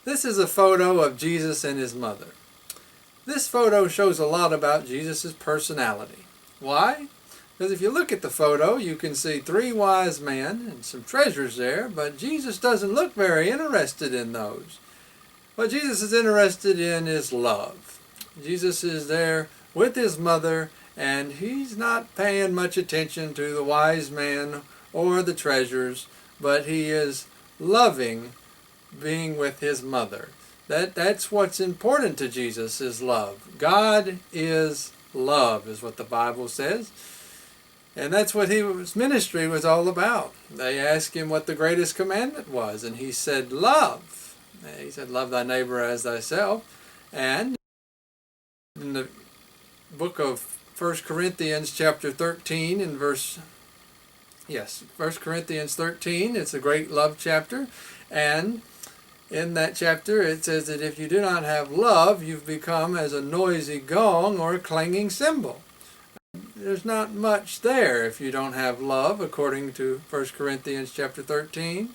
This is a photo of Jesus and his mother. This photo shows a lot about Jesus' personality. Why? Because if you look at the photo, you can see three wise men and some treasures there, but Jesus doesn't look very interested in those. What Jesus is interested in is love. Jesus is there with his mother, and he's not paying much attention to the wise man or the treasures, but he is loving being with his mother. That's what's important to Jesus, is love. God is love, is what the Bible says. And that's what his ministry was all about. They asked him what the greatest commandment was, and he said, love. He said, love thy neighbor as thyself. And in the book of 1 Corinthians chapter 13 and 1 Corinthians 13, it's a great love chapter. And in that chapter it says that if you do not have love, you've become as a noisy gong or a clanging cymbal. There's not much there if you don't have love, according to 1 Corinthians chapter 13.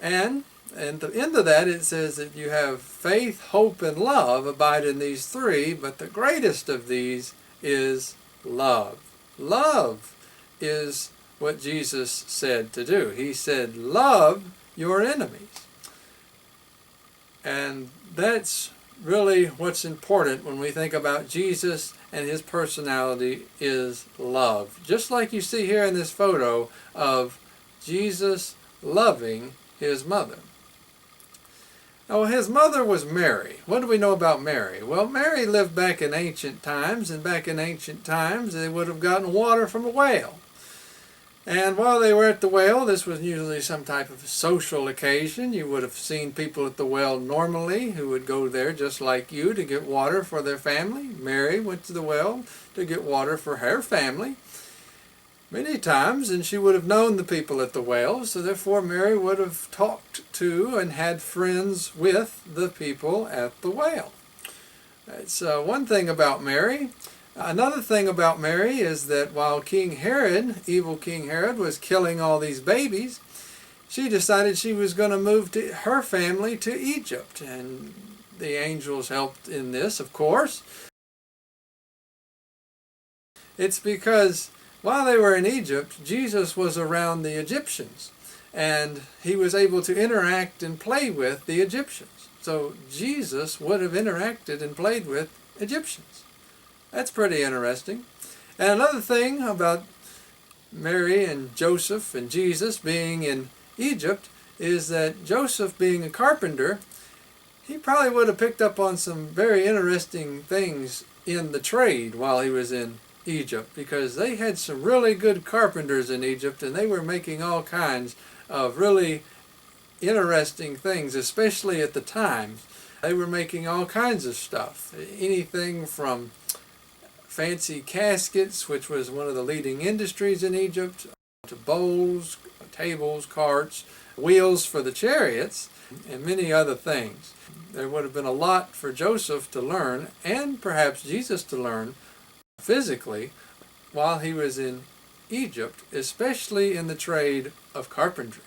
And at the end of that it says that you have faith, hope, and love abide in these three, but the greatest of these is love. Love is what Jesus said to do. He said, love your enemies. And that's really what's important when we think about Jesus and his personality, is love. Just like you see here in this photo of Jesus loving his mother. Now, his mother was Mary. What do we know about Mary? Well, Mary lived back in ancient times, and back in ancient times they would have gotten water from a well. And while they were at the well, this was usually some type of social occasion. You would have seen people at the well normally who would go there just like you to get water for their family. Mary went to the well to get water for her family many times, and she would have known the people at the well, so therefore Mary would have talked to and had friends with the people at the well. That's one thing about Mary. Another thing about Mary is that while King Herod, evil King Herod, was killing all these babies, she decided she was going to move her family to Egypt. And the angels helped in this, of course. It's because while they were in Egypt, Jesus was around the Egyptians, and he was able to interact and play with the Egyptians. So Jesus would have interacted and played with Egyptians. That's pretty interesting. And another thing about Mary and Joseph and Jesus being in Egypt is that Joseph, being a carpenter, he probably would have picked up on some very interesting things in the trade while he was in Egypt, because they had some really good carpenters in Egypt, and they were making all kinds of really interesting things, especially at the time. They were making all kinds of stuff. Anything from fancy caskets, which was one of the leading industries in Egypt, to bowls, tables, carts, wheels for the chariots, and many other things. There would have been a lot for Joseph to learn, and perhaps Jesus to learn physically, while he was in Egypt, especially in the trade of carpentry.